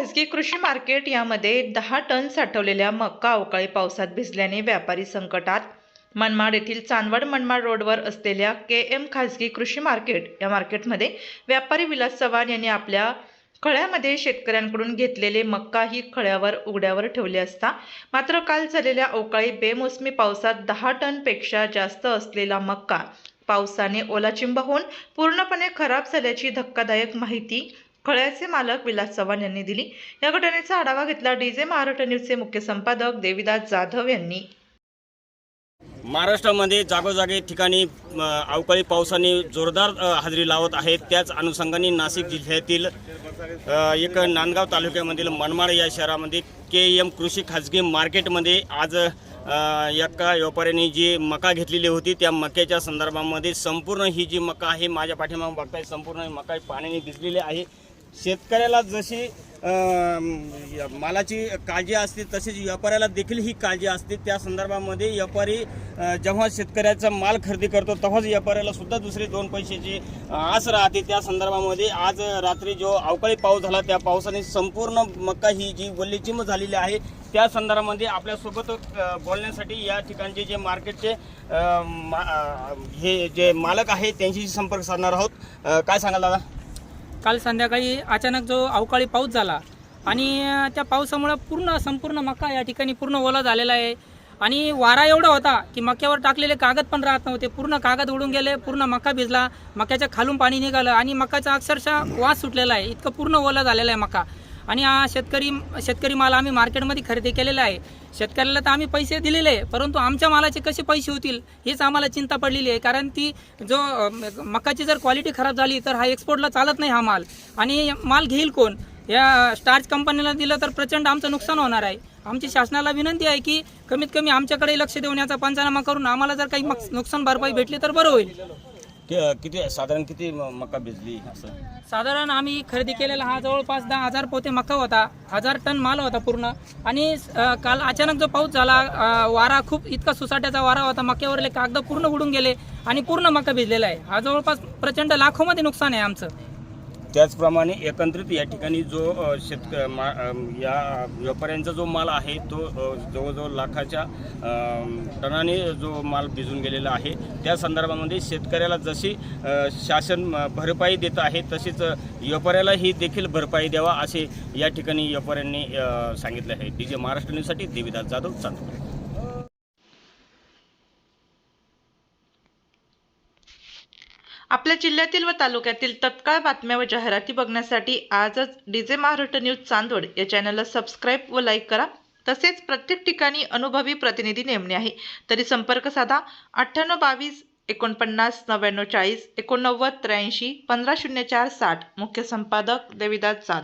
खासगी कृषी मार्केट यामध्ये 10 टन साठवलेल्या मका अवकाळी पावसात भिजल्याने व्यापारी संकटात। मनमाड येथील चांदवड मनमाड रोडवर असलेल्या KM खासगी कृषी मार्केट या मार्केटमध्ये व्यापारी विलास चव्हाण यांनी आपल्या खळ्यामध्ये शेतकऱ्यांकडून घेतलेले मका ही खळ्यावर उघड्यावर ठेवले असता मात्र काल झालेल्या अवकाळी बेमोसमी पावसात 10 टन पेक्षा जास्त असलेला मका पावसाने ओलाचिंब होऊन पूर्णपणे खराब झाल्याची धक्कादायक माहिती खळ्याचे मालक विलास चव्हाण यांनी दिली। या घटनेचा आढावा घेतला डीजे महाराष्ट्र न्यूजचे मुख्य संपादक देविदास जाधव यांनी। महाराष्ट्रामध्ये जागोजागी ठिकाणी अवकाळी पावसाने जोरदार हजेरी लावत आहेत। त्याच अनुषंगाने नाशिक जिल्ह्यातील एक नांदगाव तालुक्यामधील मनमाड या शहरामध्ये KM कृषी खाजगी मार्केटमध्ये आज एका व्यापाऱ्याने जी मका घेतलेली होती त्या मक्याच्या संदर्भामध्ये संपूर्ण ही जी मका आहे माझ्या पाठीमागे बघताय संपूर्ण मका पाण्याने भिजलेली आहे। शेतकऱ्याला जशी मालाची काळजी असते तसेच व्यापाऱ्याला देखील ही काळजी असते। त्या संदर्भामध्ये व्यापारी जेव्हा शेतकऱ्याचा माल खरेदी करतो तेव्हाच व्यापाऱ्याला सुद्धा दुसरे 2 पैशाची आस राहते। त्या संदर्भामध्ये आज रात्री जो अवकाळी पाऊस झाला त्या पावसाने संपूर्ण मका ही जी वल्लीचिंब झालेली आहे त्या संदर्भामध्ये आपल्यासोबत बोलण्यासाठी या ठिकाणचे जे मार्केटचे हे जे मालक आहे त्यांच्याशी संपर्क साधणार आहोत। काय सांगाल दादा? काल संध्याकाळी अचानक जो अवकाळी पाऊस झाला आणि त्या पावसामुळे संपूर्ण मका या ठिकाणी पूर्ण ओला झालेला आहे आणि वारा एवढा होता की मक्यावर टाकलेले कागद पण राहत नव्हते। पूर्ण कागद उडून गेले, पूर्ण मका भिजला, मक्याच्या खालून पाणी निघालं आणि मकाचा अक्षरशः वास सुटलेला आहे। इतकं पूर्ण ओला झालेला आहे मका। आणि हा शेतकरी माल आम्ही मार्केटमध्ये खरेदी केलेला आहे। शेतकऱ्याला तर आम्ही पैसे दिलेले आहे, परंतु आमच्या मालाचे कसे पैसे होतील हेच आम्हाला चिंता पडलेली आहे। कारण ती जो मकाची जर क्वालिटी खराब झाली तर हा एक्सपोर्टला चालत नाही हा माल, आणि माल घेईल कोण? या स्टार्च कंपनीला दिलं तर प्रचंड आमचं नुकसान होणार आहे। आमची शासनाला विनंती आहे की कमीत कमी आमच्याकडे लक्ष देऊन याचा पंचनामा करून आम्हाला जर काही नुकसान भरपाई भेटली तर बरं होईल। साधारण किती मका भिजली? असं साधारण आम्ही खरेदी केलेला हा जवळपास 10,000 पोते मका होता, 1000 टन माल होता पूर्ण। आणि काल अचानक जो पाऊस झाला, वारा खूप इतका सुसाट्याचा वारा होता, मक्यावरले कागद पूर्ण उडून गेले आणि पूर्ण मका भिजलेला आहे। हा जवळपास प्रचंड लाखोमध्ये नुकसान आहे आमचं। त्याचप्रमाणे एकत्रित या ठिकाणी जो या व्यापाऱ्यांचा जो माल आहे तो जवळजवळ लाखाच्या टनाने जो माल भिजून गेलेला आहे। त्या संदर्भामध्ये शेतकऱ्याला जशी शासन भरपाई देत आहे तशीच व्यापाऱ्याला ही देखील भरपाई द्यावा असे या ठिकाणी व्यापाऱ्यांनी सांगितले आहे। डीजे महाराष्ट्र न्यूजसाठी देविदास जाधव, चांदवड। आपल्या जिल्ह्यातील व तालुक्यातील तत्काळ बातम्या व जाहिराती बघण्यासाठी आजच डीजे महाराष्ट्र न्यूज चांदवड या चॅनलला सबस्क्राईब व लाईक करा। तसेच प्रत्येक ठिकाणी अनुभवी प्रतिनिधी नेमणे आहे तरी संपर्क साधा 9822 49 99 40 89 83 1504 60। मुख्य संपादक देविदास जाधव।